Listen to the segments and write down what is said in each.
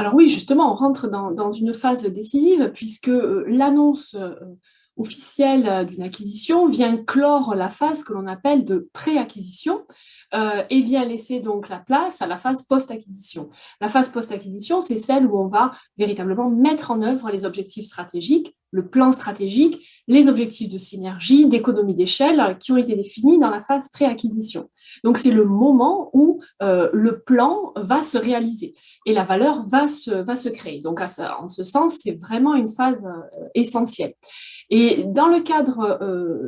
Alors oui, justement, on rentre dans une phase décisive puisque l'annonce officielle d'une acquisition vient clore la phase que l'on appelle de pré-acquisition et vient laisser donc la place à la phase post-acquisition. La phase post-acquisition, c'est celle où on va véritablement mettre en œuvre les objectifs stratégiques, le plan stratégique, les objectifs de synergie, d'économie d'échelle qui ont été définis dans la phase pré-acquisition. Donc c'est le moment où le plan va se réaliser et la valeur va se créer. Donc, en ce sens, c'est vraiment une phase essentielle. Et dans le cadre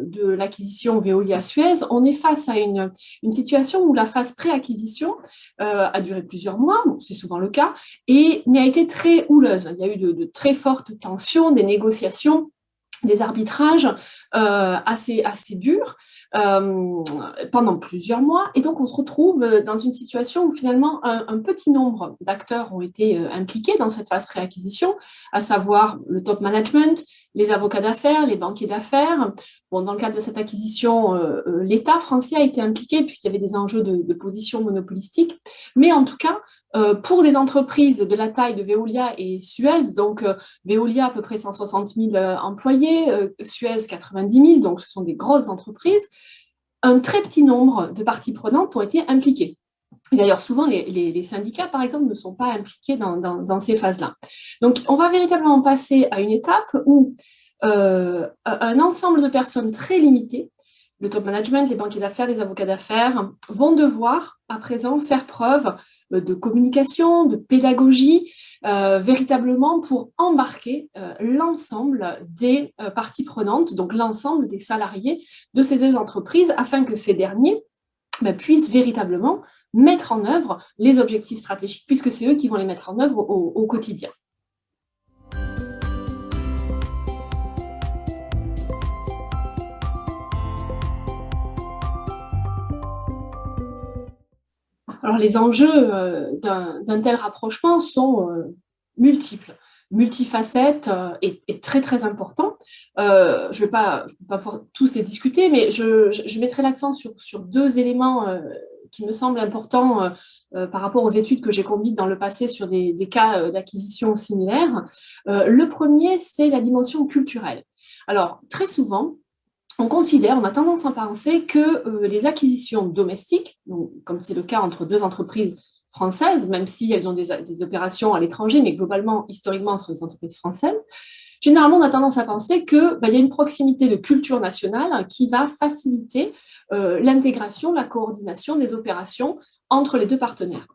de l'acquisition Veolia-Suez, on est face à une situation où la phase pré-acquisition a duré plusieurs mois, bon, c'est souvent le cas, mais a été très houleuse. Il y a eu de très fortes tensions, des négociations, des arbitrages assez durs pendant plusieurs mois. Et donc, on se retrouve dans une situation où finalement un petit nombre d'acteurs ont été impliqués dans cette phase pré-acquisition, à savoir le top management, les avocats d'affaires, les banquiers d'affaires. Bon, dans le cadre de cette acquisition, l'État français a été impliqué puisqu'il y avait des enjeux de position monopolistique. Mais en tout cas, pour des entreprises de la taille de Veolia et Suez, donc Veolia à peu près 160 000 employés, Suez 90 000, donc ce sont des grosses entreprises, un très petit nombre de parties prenantes ont été impliquées. Et d'ailleurs, souvent, les syndicats, par exemple, ne sont pas impliqués dans ces phases-là. Donc, on va véritablement passer à une étape où un ensemble de personnes très limitées, le top management, les banquiers d'affaires, les avocats d'affaires, vont devoir à présent faire preuve de communication, de pédagogie, véritablement pour embarquer l'ensemble des parties prenantes, donc l'ensemble des salariés de ces deux entreprises, afin que ces derniers puissent véritablement mettre en œuvre les objectifs stratégiques, puisque c'est eux qui vont les mettre en œuvre au quotidien. Alors, les enjeux d'un tel rapprochement sont multiples, multifacettes et très, très importants. Je ne vais pas pouvoir tous les discuter, mais je mettrai l'accent sur deux éléments qui me semblent importants par rapport aux études que j'ai conduites dans le passé sur des cas d'acquisition similaires. Le premier, c'est la dimension culturelle. Alors, très souvent, on a tendance à penser que les acquisitions domestiques, donc, comme c'est le cas entre deux entreprises françaises, même si elles ont des opérations à l'étranger, mais globalement, historiquement, ce sont des entreprises françaises, généralement, on a tendance à penser qu'il y a une proximité de culture nationale qui va faciliter l'intégration, la coordination des opérations entre les deux partenaires.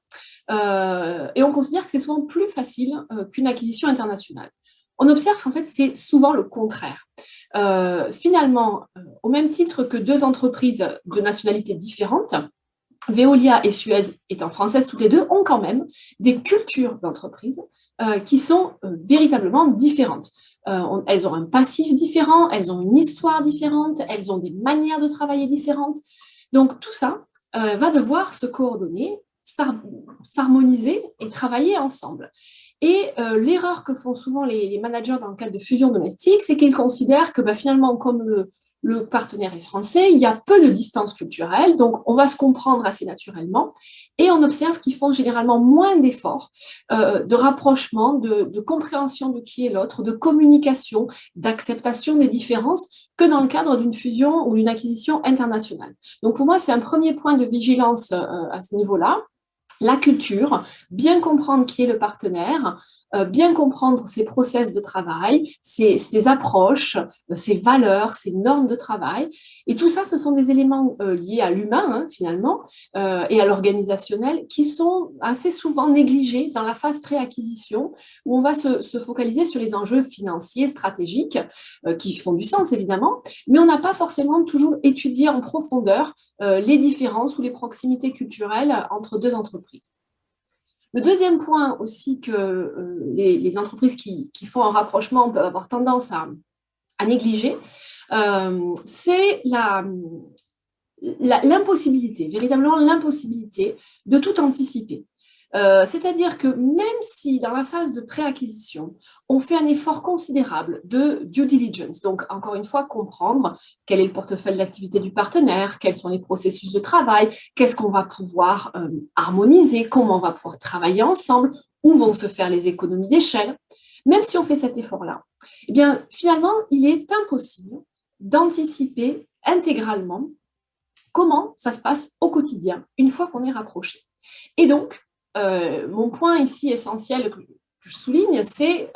Et on considère que c'est souvent plus facile qu'une acquisition internationale. On observe qu'en fait, c'est souvent le contraire. Finalement, au même titre que deux entreprises de nationalités différentes, Veolia et Suez, étant françaises toutes les deux, ont quand même des cultures d'entreprise qui sont véritablement différentes. Elles ont un passif différent, elles ont une histoire différente, elles ont des manières de travailler différentes. Donc tout ça va devoir se coordonner, s'harmoniser et travailler ensemble. Et l'erreur que font souvent les managers dans le cadre de fusion domestique, c'est qu'ils considèrent que finalement, comme le partenaire est français, il y a peu de distance culturelle, donc on va se comprendre assez naturellement, et on observe qu'ils font généralement moins d'efforts de rapprochement, de compréhension de qui est l'autre, de communication, d'acceptation des différences, que dans le cadre d'une fusion ou d'une acquisition internationale. Donc pour moi, c'est un premier point de vigilance à ce niveau-là. La culture, bien comprendre qui est le partenaire, bien comprendre ses process de travail, ses approches, ses valeurs, ses normes de travail. Et tout ça, ce sont des éléments liés à l'humain, finalement, et à l'organisationnel, qui sont assez souvent négligés dans la phase pré-acquisition, où on va se focaliser sur les enjeux financiers, stratégiques, qui font du sens, évidemment, mais on n'a pas forcément toujours étudié en profondeur les différences ou les proximités culturelles entre deux entreprises. Le deuxième point aussi que les entreprises qui font un rapprochement peuvent avoir tendance à négliger, c'est l'impossibilité, véritablement l'impossibilité de tout anticiper. C'est-à-dire que même si dans la phase de pré-acquisition, on fait un effort considérable de due diligence, donc encore une fois comprendre quel est le portefeuille d'activité du partenaire, quels sont les processus de travail, qu'est-ce qu'on va pouvoir harmoniser, comment on va pouvoir travailler ensemble, où vont se faire les économies d'échelle. Même si on fait cet effort-là, eh bien, finalement, il est impossible d'anticiper intégralement comment ça se passe au quotidien, une fois qu'on est rapproché. Et donc, mon point ici essentiel que je souligne, c'est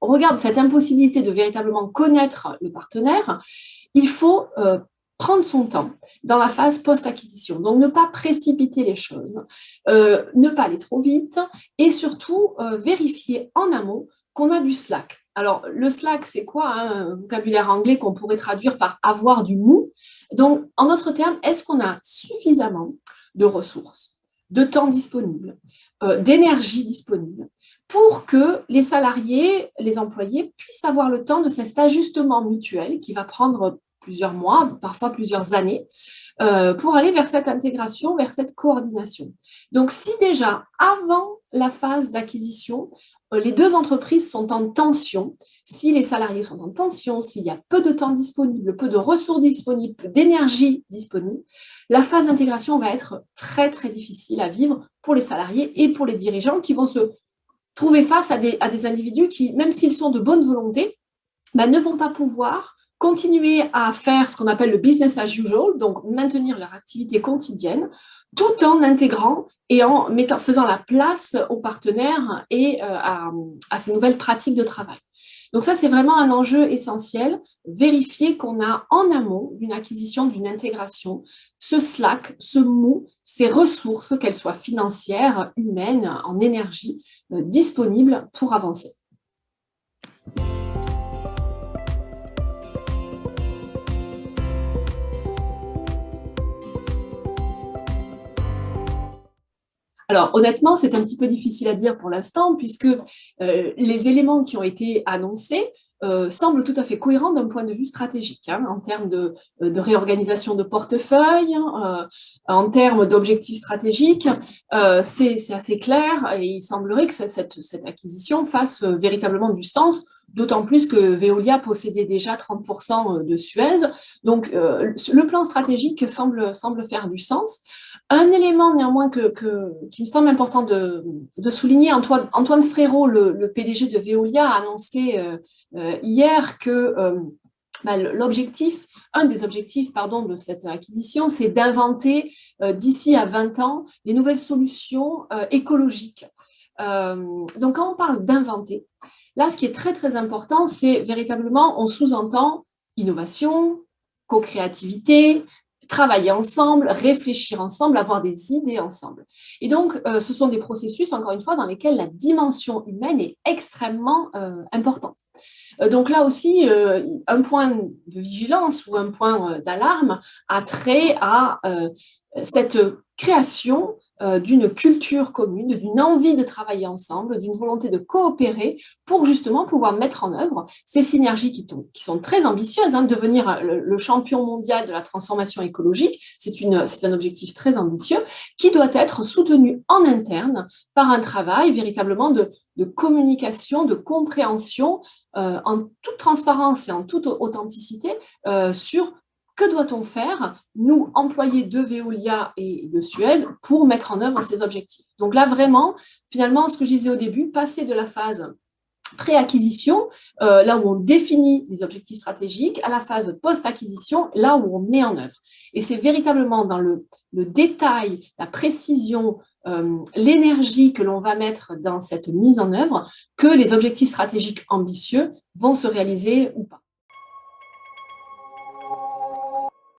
on regarde cette impossibilité de véritablement connaître le partenaire, il faut prendre son temps dans la phase post-acquisition. Donc, ne pas précipiter les choses, ne pas aller trop vite et surtout vérifier en amont qu'on a du slack. Alors, le slack, c'est quoi, hein, un vocabulaire anglais qu'on pourrait traduire par avoir du mou. Donc, en d'autres termes, est-ce qu'on a suffisamment de ressources, de temps disponible, d'énergie disponible pour que les salariés, les employés puissent avoir le temps de cet ajustement mutuel qui va prendre plusieurs mois, parfois plusieurs années, pour aller vers cette intégration, vers cette coordination. Donc, si déjà, avant la phase d'acquisition, les deux entreprises sont en tension, si les salariés sont en tension, s'il y a peu de temps disponible, peu de ressources disponibles, peu d'énergie disponible, la phase d'intégration va être très, très difficile à vivre pour les salariés et pour les dirigeants qui vont se trouver face à des individus qui, même s'ils sont de bonne volonté, ne vont pas pouvoir continuer à faire ce qu'on appelle le business as usual, donc maintenir leur activité quotidienne, tout en intégrant et en faisant la place aux partenaires et à ces nouvelles pratiques de travail. Donc ça, c'est vraiment un enjeu essentiel, vérifier qu'on a en amont d'une acquisition, d'une intégration, ce slack, ce mou, ces ressources, qu'elles soient financières, humaines, en énergie, disponibles pour avancer. Alors, honnêtement, c'est un petit peu difficile à dire pour l'instant, puisque les éléments qui ont été annoncés semblent tout à fait cohérents d'un point de vue stratégique, hein, en termes de réorganisation de portefeuille, en termes d'objectifs stratégiques. C'est assez clair et il semblerait que cette acquisition fasse véritablement du sens, d'autant plus que Veolia possédait déjà 30% de Suez. Donc, le plan stratégique semble faire du sens. Un élément néanmoins qui me semble important de souligner, Antoine Frérot, le PDG de Veolia, a annoncé hier que l'objectif, un des objectifs de cette acquisition, c'est d'inventer d'ici à 20 ans les nouvelles solutions écologiques. Donc quand on parle d'inventer, là ce qui est très très important, c'est véritablement, on sous-entend innovation, co-créativité, travailler ensemble, réfléchir ensemble, avoir des idées ensemble. Et donc, ce sont des processus, encore une fois, dans lesquels la dimension humaine est extrêmement importante. Donc là aussi, un point de vigilance ou un point d'alarme a trait à cette création d'une culture commune, d'une envie de travailler ensemble, d'une volonté de coopérer pour justement pouvoir mettre en œuvre ces synergies qui sont très ambitieuses. Hein, devenir le champion mondial de la transformation écologique, c'est un objectif très ambitieux qui doit être soutenu en interne par un travail véritablement de communication, de compréhension en toute transparence et en toute authenticité sur que doit-on faire, nous, employés de Veolia et de Suez, pour mettre en œuvre ces objectifs. Donc là, vraiment, finalement, ce que je disais au début, passer de la phase pré-acquisition, là où on définit les objectifs stratégiques, à la phase post-acquisition, là où on met en œuvre. Et c'est véritablement dans le détail, la précision, l'énergie que l'on va mettre dans cette mise en œuvre que les objectifs stratégiques ambitieux vont se réaliser ou pas.